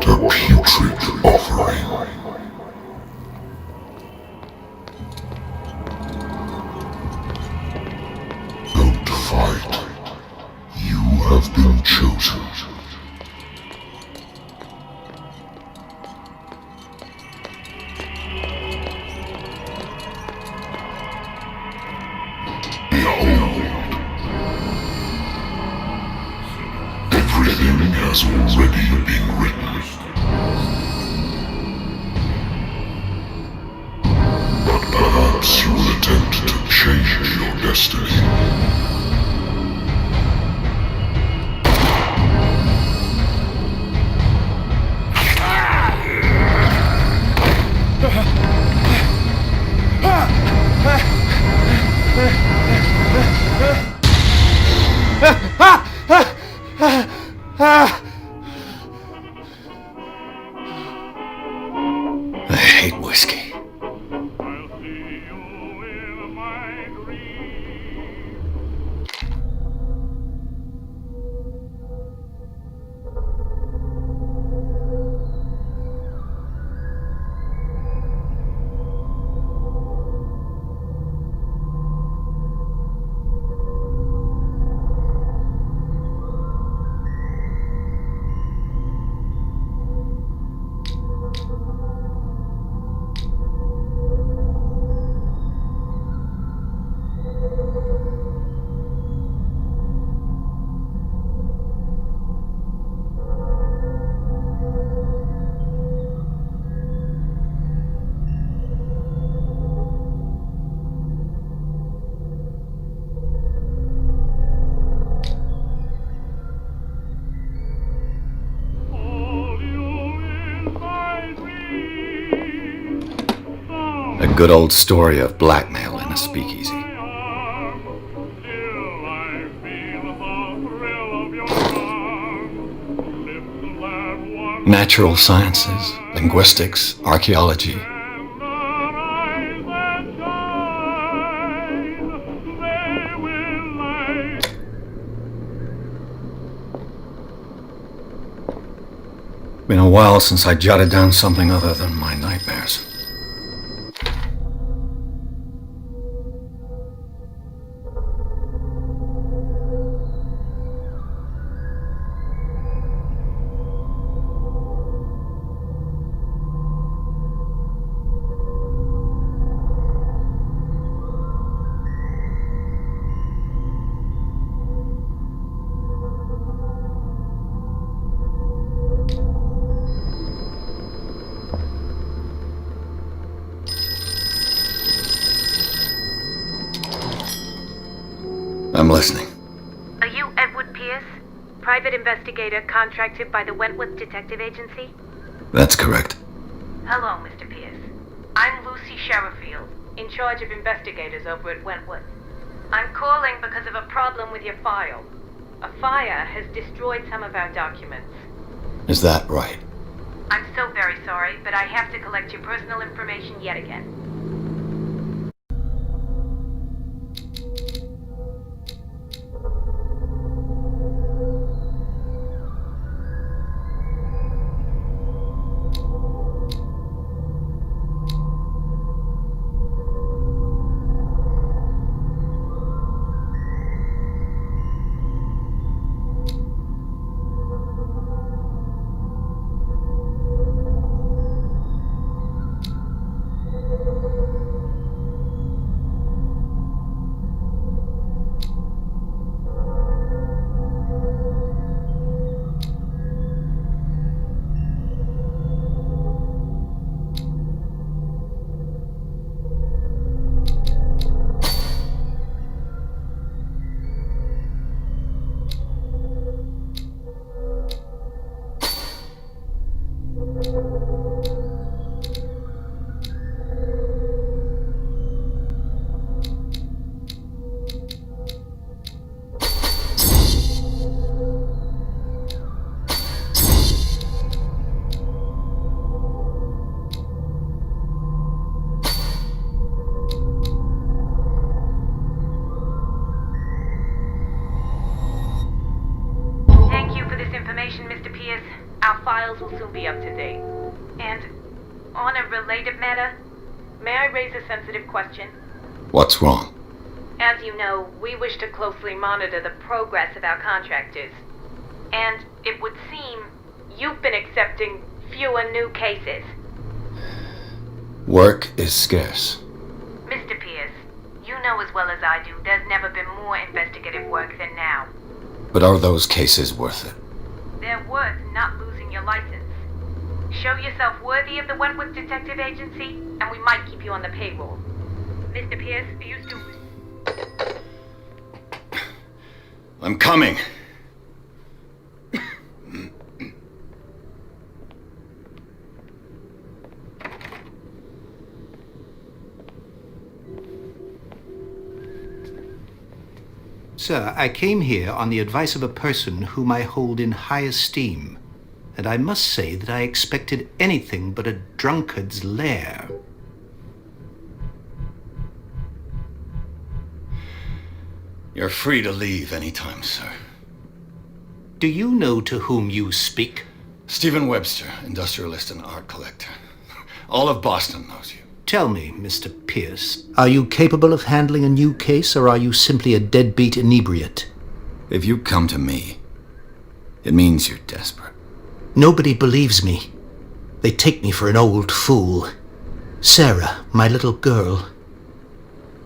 What a putrid offering. Don't fight. You have been chosen. Behold. Everything has already been written. But perhaps you will attempt to change your destiny. I hate whiskey. A good old story of blackmail in a speakeasy. Natural sciences, linguistics, archaeology. Been a while since I jotted down something other than my nightmares. I'm listening. Are you Edward Pierce, private investigator contracted by the Wentworth Detective Agency? That's correct. Hello, Mr. Pierce. I'm Lucy Sherifield, in charge of investigators over at Wentworth. I'm calling because of a problem with your file. A fire has destroyed some of our documents. Is that right? I'm so very sorry, but I have to collect your personal information yet again. files will soon be up to date. And on a related matter, may I raise a sensitive question? What's wrong? As you know, we wish to closely monitor the progress of our contractors. And it would seem you've been accepting fewer new cases. Work is scarce. Mr. Pierce, you know as well as I do there's never been more investigative work than now. But are those cases worth it? They're worth not losing your license. Show yourself worthy of the Wentworth Detective Agency, and we might keep you on the payroll. Mr. Pierce, are you still... I'm coming. Sir, I came here on the advice of a person whom I hold in high esteem, and I must say that I expected anything but a drunkard's lair. You're free to leave anytime, sir. Do you know to whom you speak? Stephen Webster, industrialist and art collector. All of Boston knows you. Tell me, Mr. Pierce, are you capable of handling a new case, or are you simply a deadbeat inebriate? If you come to me, it means you're desperate. Nobody believes me. They take me for an old fool. Sarah, my little girl,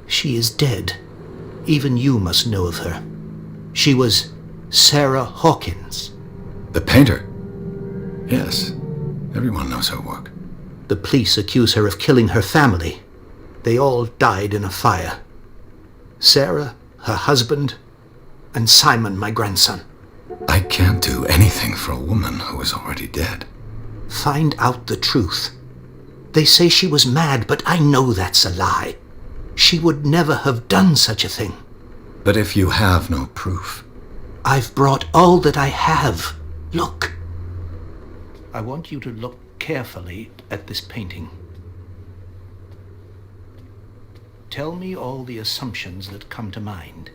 she is dead. Even you must know of her. She was Sarah Hawkins. The painter? Yes, everyone knows her work. The police accuse her of killing her family. They all died in a fire. Sarah, her husband, and Simon, my grandson. I can't do anything for a woman who is already dead. Find out the truth. They say she was mad, but I know that's a lie. She would never have done such a thing. But if you have no proof... I've brought all that I have. Look. I want you to look carefully at this painting. Tell me all the assumptions that come to mind.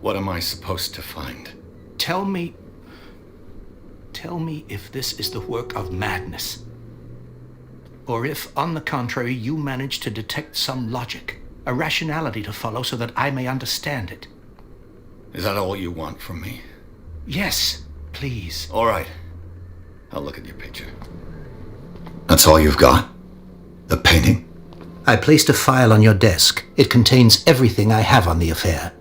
What am I supposed to find? Tell me if this is the work of madness, or if, on the contrary, you manage to detect some logic, a rationality to follow so that I may understand it. Is that all you want from me? Yes, please. All right. I'll look at your picture. That's all you've got? The painting? I placed a file on your desk. It contains everything I have on the affair.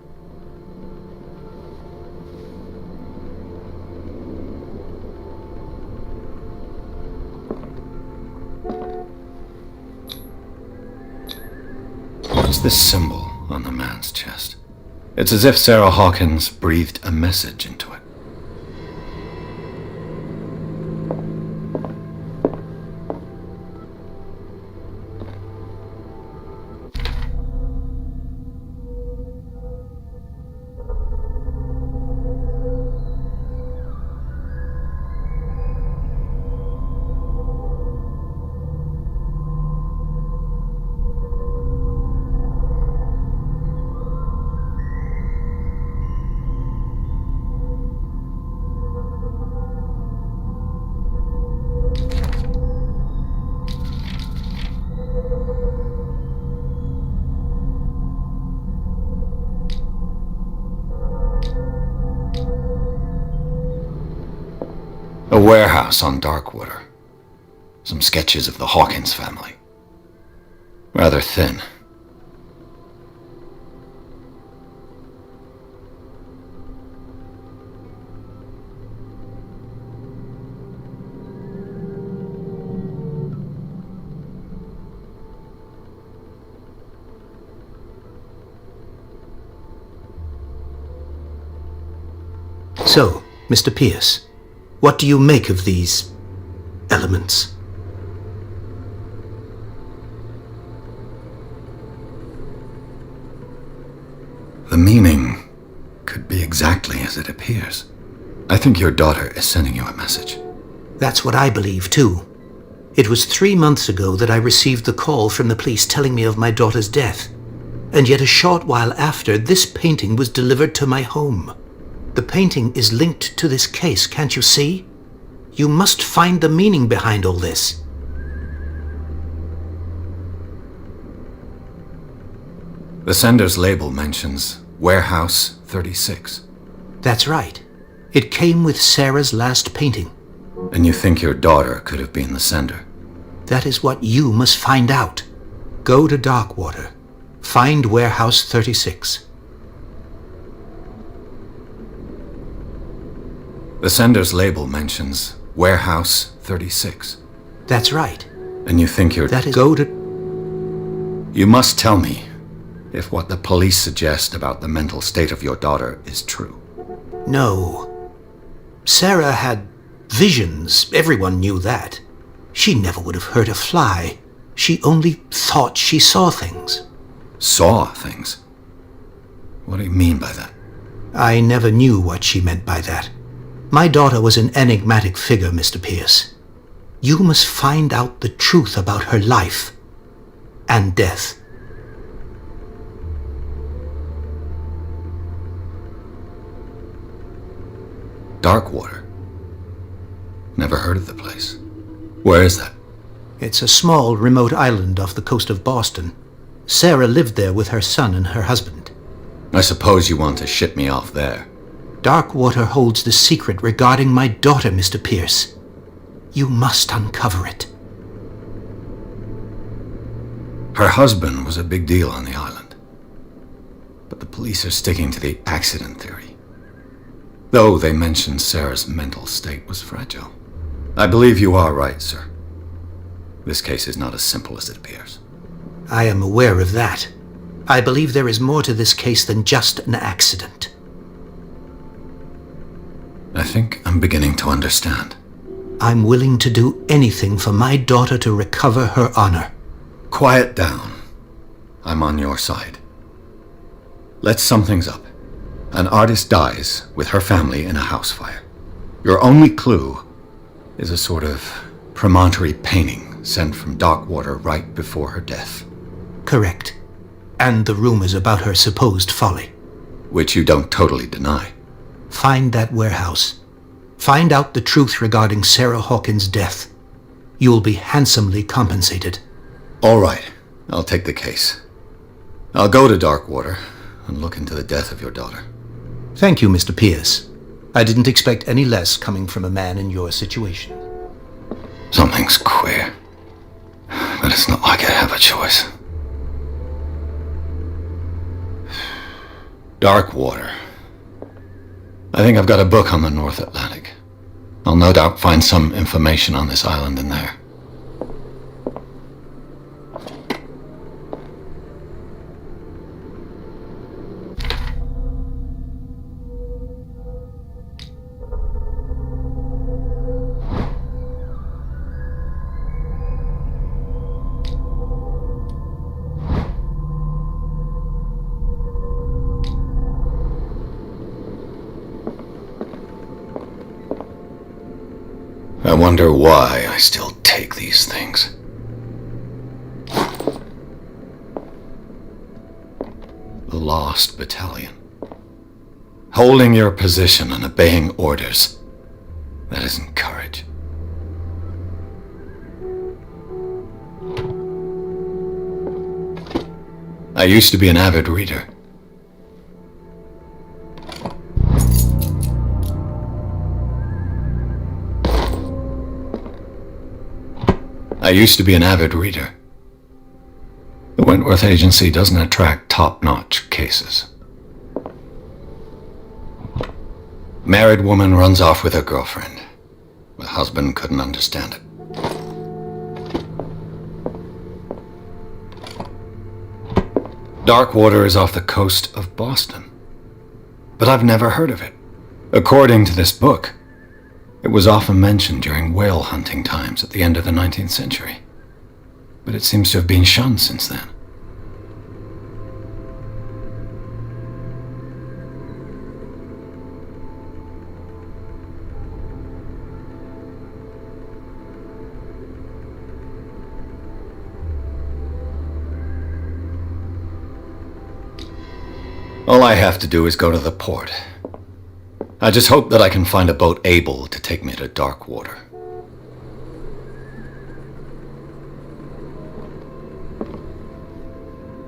What's this symbol on the man's chest? It's as if Sarah Hawkins breathed a message into it. A warehouse on Darkwater. Some sketches of the Hawkins family. Rather thin. So, Mr. Pierce, what do you make of these elements? The meaning could be exactly as it appears. I think your daughter is sending you a message. That's what I believe, too. It was 3 months ago that I received the call from the police telling me of my daughter's death. And yet a short while after, this painting was delivered to my home. The painting is linked to this case, can't you see? You must find the meaning behind all this. The sender's label mentions Warehouse 36. That's right. It came with Sarah's last painting. And you think your daughter could have been the sender? That is what you must find out. Go to Darkwater. Find Warehouse 36. The sender's label mentions Warehouse 36. That's right. And you think your... That is... Go to... You must tell me if what the police suggest about the mental state of your daughter is true. No. Sarah had visions. Everyone knew that. She never would have hurt a fly. She only thought she saw things. Saw things? What do you mean by that? I never knew what she meant by that. My daughter was an enigmatic figure, Mr. Pierce. You must find out the truth about her life and death. Darkwater? Never heard of the place. Where is that? It's a small, remote island off the coast of Boston. Sarah lived there with her son and her husband. I suppose you want to ship me off there. Darkwater holds the secret regarding my daughter, Mr. Pierce. You must uncover it. Her husband was a big deal on the island. But the police are sticking to the accident theory. Though they mentioned Sarah's mental state was fragile. I believe you are right, sir. This case is not as simple as it appears. I am aware of that. I believe there is more to this case than just an accident. I think I'm beginning to understand. I'm willing to do anything for my daughter to recover her honor. Quiet down. I'm on your side. Let's sum things up. An artist dies with her family in a house fire. Your only clue is a sort of promontory painting sent from Darkwater right before her death. Correct. And the rumors about her supposed folly. Which you don't totally deny. Find that warehouse. Find out the truth regarding Sarah Hawkins' death. You'll be handsomely compensated. All right, I'll take the case. I'll go to Darkwater and look into the death of your daughter. Thank you, Mr. Pierce. I didn't expect any less coming from a man in your situation. Something's queer. But it's not like I have a choice. Darkwater. I think I've got a book on the North Atlantic. I'll no doubt find some information on this island in there. I wonder why I still take these things. The Lost Battalion. Holding your position and obeying orders. That isn't courage. I used to be an avid reader. The Wentworth Agency doesn't attract top-notch cases. Married woman runs off with her girlfriend. The husband couldn't understand it. Darkwater is off the coast of Boston. But I've never heard of it. According to this book, it was often mentioned during whale hunting times at the end of the 19th century. But it seems to have been shunned since then. All I have to do is go to the port. I just hope that I can find a boat able to take me to dark water.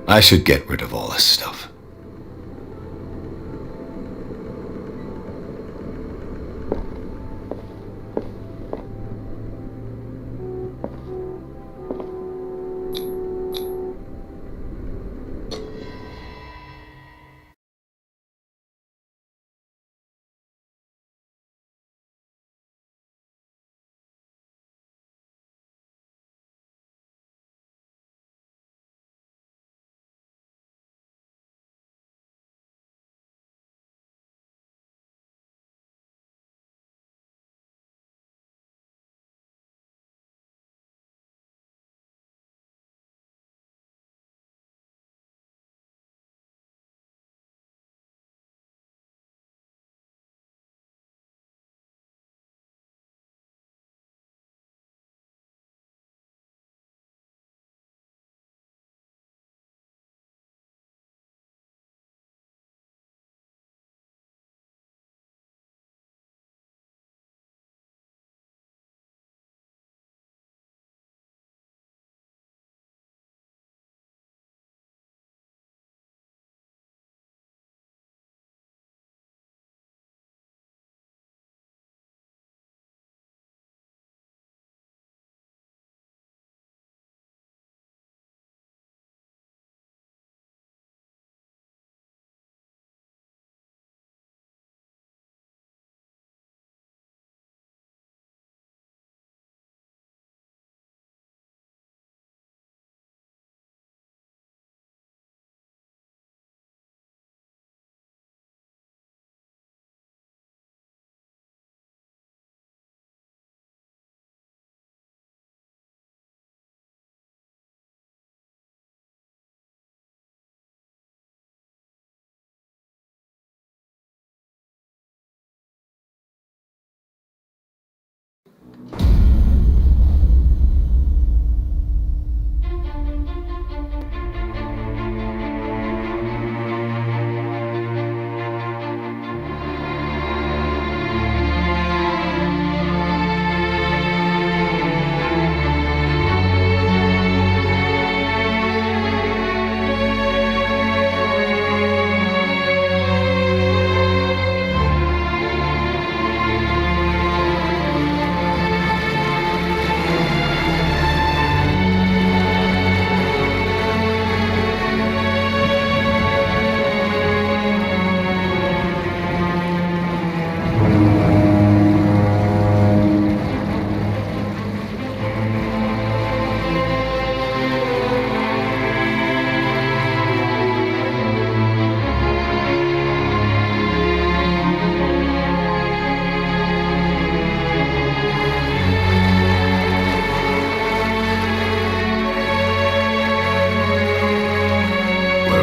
I should get rid of all this stuff.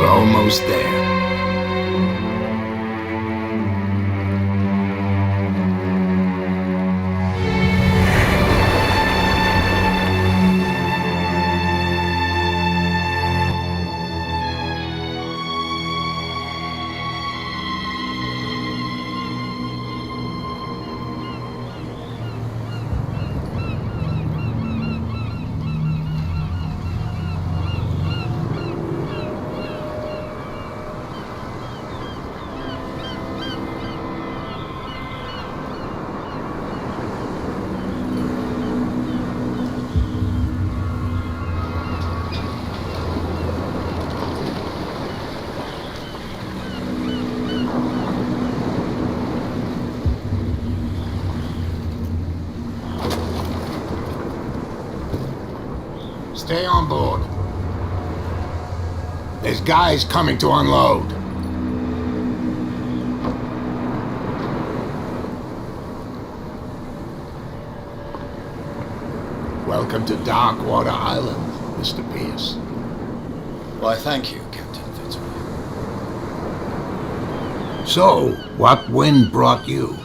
Almost there. Stay on board. There's guys coming to unload. Welcome to Darkwater Island, Mr. Pierce. Why, thank you, Captain Fitzroy. So, what wind brought you?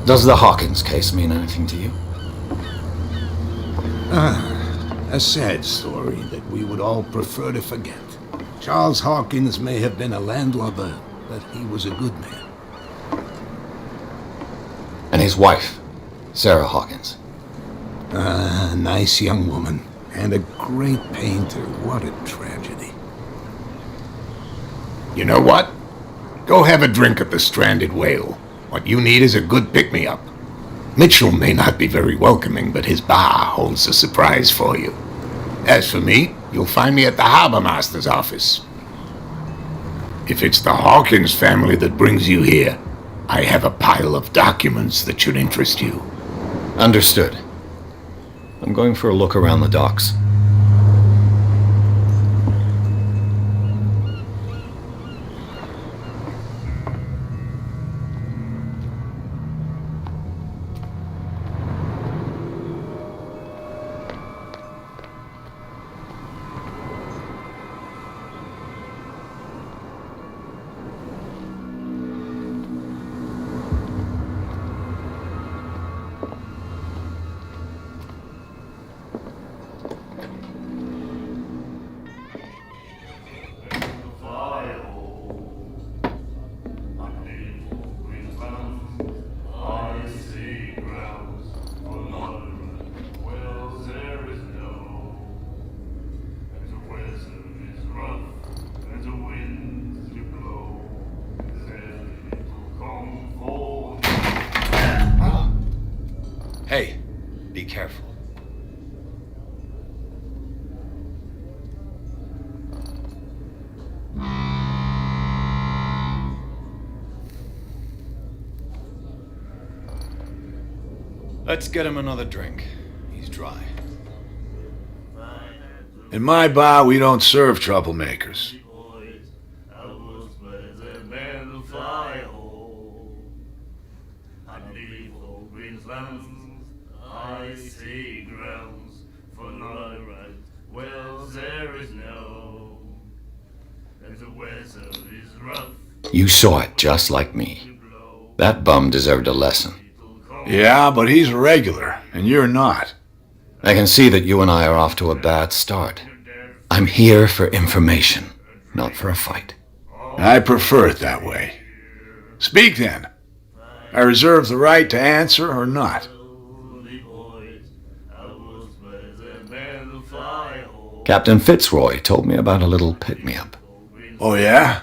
Does the Hawkins case mean anything to you? A sad story that we would all prefer to forget. Charles Hawkins may have been a landlubber, but he was a good man. And his wife, Sarah Hawkins. A nice young woman, and a great painter. What a tragedy. You know what? Go have a drink at the Stranded Whale. What you need is a good pick-me-up. Mitchell may not be very welcoming, but his bar holds a surprise for you. As for me, you'll find me at the Harbor Master's office. If it's the Hawkins family that brings you here, I have a pile of documents that should interest you. Understood. I'm going for a look around the docks. Hey, be careful. Let's get him another drink. He's dry. In my bar, we don't serve troublemakers. You saw it just like me. That bum deserved a lesson. Yeah, but he's a regular, and you're not. I can see that you and I are off to a bad start. I'm here for information, not for a fight. I prefer it that way. Speak then. I reserve the right to answer or not. Captain Fitzroy told me about a little pick-me-up. Oh yeah?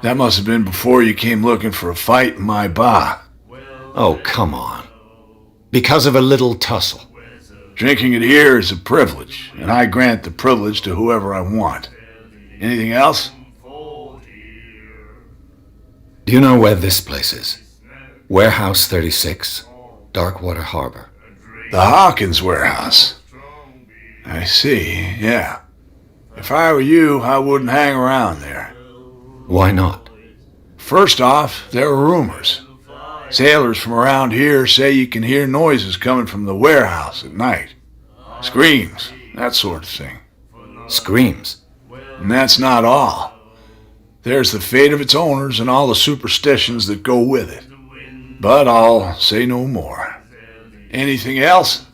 That must have been before you came looking for a fight in my bar. Oh, come on. Because of a little tussle. Drinking it here is a privilege, and I grant the privilege to whoever I want. Anything else? Do you know where this place is? Warehouse 36, Darkwater Harbor. The Hawkins warehouse. I see, yeah. If I were you, I wouldn't hang around there. Why not? First off, there are rumors. Sailors from around here say you can hear noises coming from the warehouse at night. Screams, that sort of thing. Screams? And that's not all. There's the fate of its owners and all the superstitions that go with it. But I'll say no more. Anything else?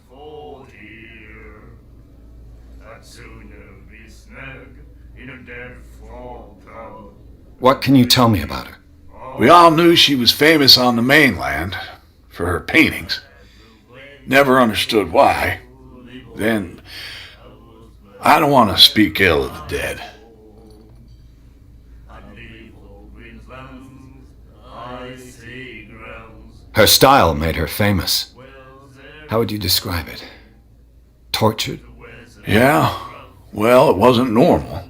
What can you tell me about her? We all knew she was famous on the mainland for her paintings. Never understood why. Then, I don't want to speak ill of the dead. Her style made her famous. How would you describe it? Tortured? Yeah, well, it wasn't normal.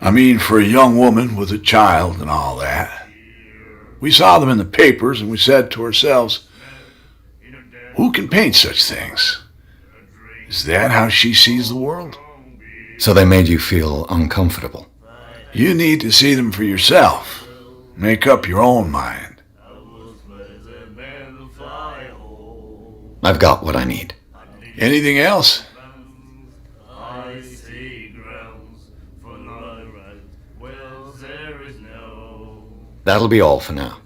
I mean, for a young woman with a child and all that. We saw them in the papers and we said to ourselves, who can paint such things? Is that how she sees the world? So they made you feel uncomfortable. You need to see them for yourself. Make up your own mind. I've got what I need. Anything else? That'll be all for now.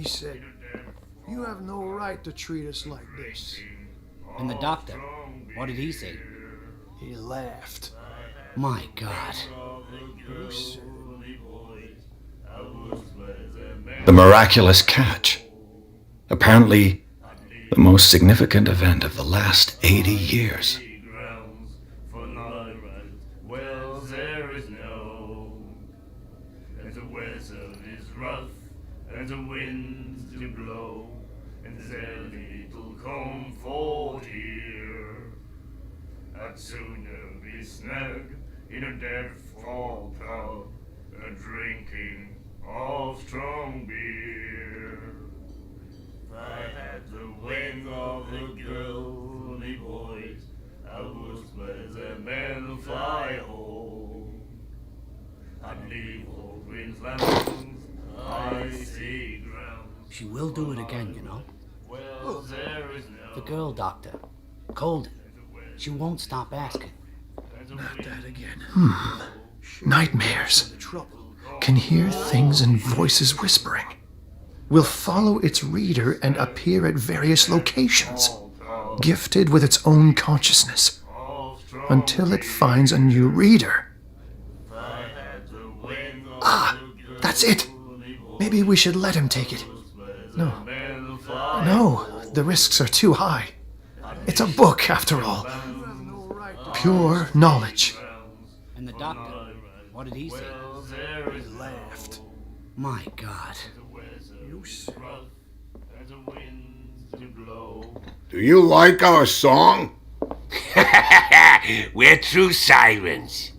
said, "You have no right to treat us like this." And the doctor, what did he say? He laughed. My God. You said The miraculous catch. Apparently, the most significant event of the last 80 years. Well, there is no, and the weather is rough, and the winds do blow, and there's little comfort here. I'd sooner be snug in a death-fall pub, drinking of strong beer. If I had the wings of the girly boys, I would let the men fly home. I'd leave old Queensland's icy ground. She will do it again, you know. Well, there is no. The girl doctor. Colden. She won't stop asking. not that again. Nightmares. Trouble. Can hear things and voices whispering. Will follow its reader and appear at various locations, gifted with its own consciousness, until it finds a new reader. Ah, that's it. Maybe we should let him take it. No, the risks are too high. It's a book, after all. Pure knowledge. And the doctor, what did he say? He laughed. My God. You said, Do you like our song? We're true sirens.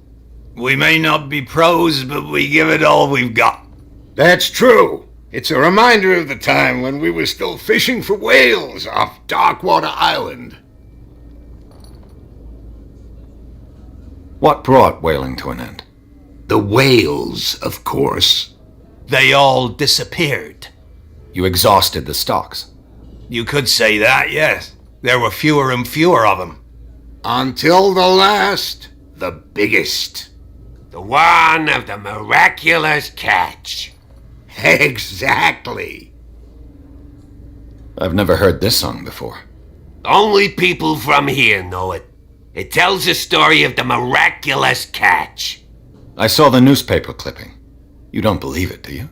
We may not be pros, but we give it all we've got. That's true. It's a reminder of the time when we were still fishing for whales off Darkwater Island. What brought whaling to an end? The whales, of course. They all disappeared. You exhausted the stocks. You could say that, yes. There were fewer and fewer of them. Until the last, the biggest. The one of the miraculous catch. Exactly. I've never heard this song before. Only people from here know it. It tells the story of the miraculous catch. I saw the newspaper clipping. You don't believe it, do you?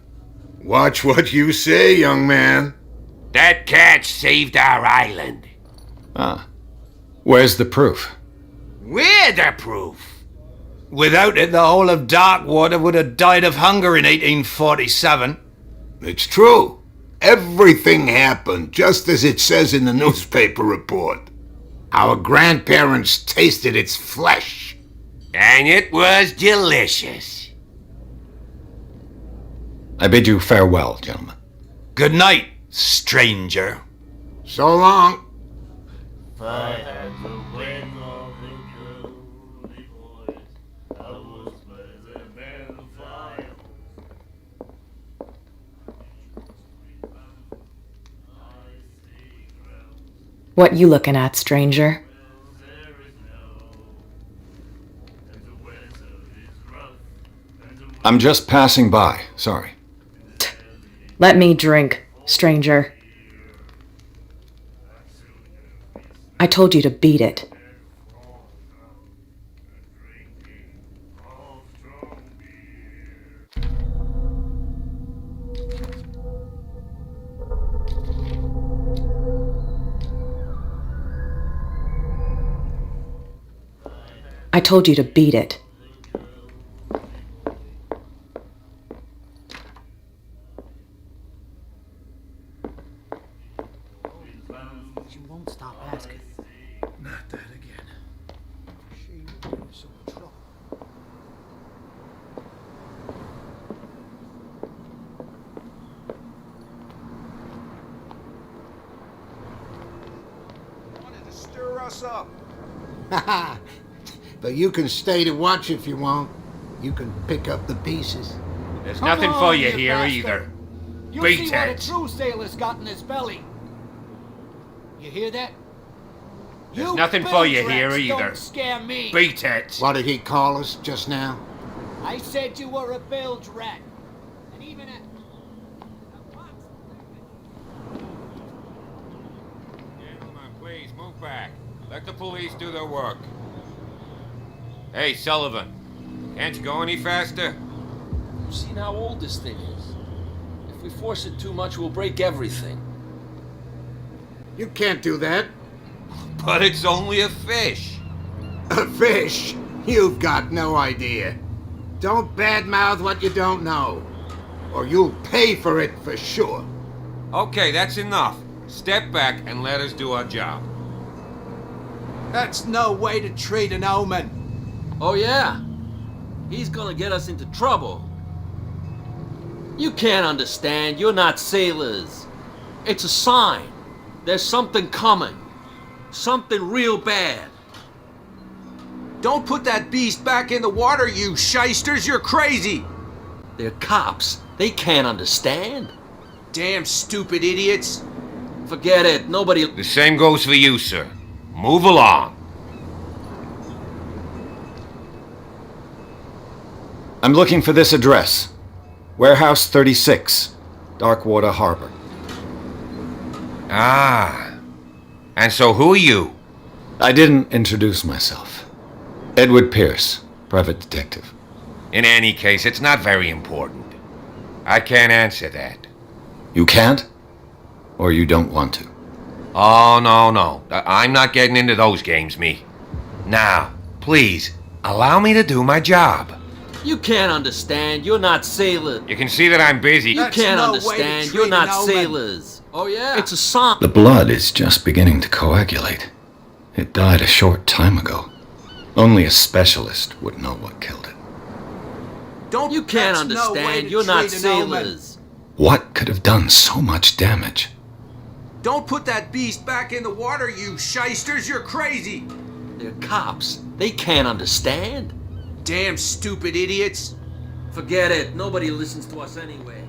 Watch what you say, young man. That catch saved our island. Ah. Where's the proof? We're the proof. Without it, the whole of Darkwater would have died of hunger in 1847. It's true. Everything happened just as it says in the newspaper report. Our grandparents tasted its flesh. And it was delicious. I bid you farewell, gentlemen. Good night, stranger. So long. If I had the wing of the girly boys, I would let the men fly What you looking at, stranger? I'm just passing by. Sorry. Let me drink, stranger. I told you to beat it. I told you to beat it. She won't stop asking. not that again. She will get us in trouble. Wanted to stir us up. Haha. But you can stay to watch if you want. You can pick up the pieces. There's nothing for you here either. You Beat see what a it. true sailor's got in his belly. You hear that? There's You nothing for you bilge here rats either. Don't scare me. Beat it. What did he call us just now? I said you were a bilge rat. And even a... move back. Let the police do their work. Hey, Sullivan. Can't you go any faster? You've seen how old this thing is. If we force it too much, we'll break everything. You can't do that. But it's only a fish. A fish? You've got no idea. Don't badmouth what you don't know, or you'll pay for it for sure. Okay, that's enough. Step back and let us do our job. That's no way to treat an omen. Oh yeah? He's gonna get us into trouble. You can't understand. You're not sailors. It's a sign. There's something coming. Something real bad. Don't put that beast back in the water, you shysters. You're crazy. They're cops. They can't understand. Damn stupid idiots. Forget it. Nobody... The same goes for you, sir. Move along. I'm looking for this address. Warehouse 36, Darkwater Harbor. Ah. And so who are you? I didn't introduce myself. Edward Pierce, private detective. In any case, it's not very important. I can't answer that. You can't? Or you don't want to? Oh, no. I'm not getting into those games, me. Now, please, allow me to do my job. You can't understand. You're not sailors. You can see that I'm busy. You can't understand. You're not sailors. Oh yeah? It's a sign. The blood is just beginning to coagulate. It died a short time ago. Only a specialist would know what killed it. You can't understand. You're not sailors. What could have done so much damage? Don't put that beast back in the water, you shysters. You're crazy. They're cops. They can't understand. Damn stupid idiots. Forget it. Nobody listens to us anyway.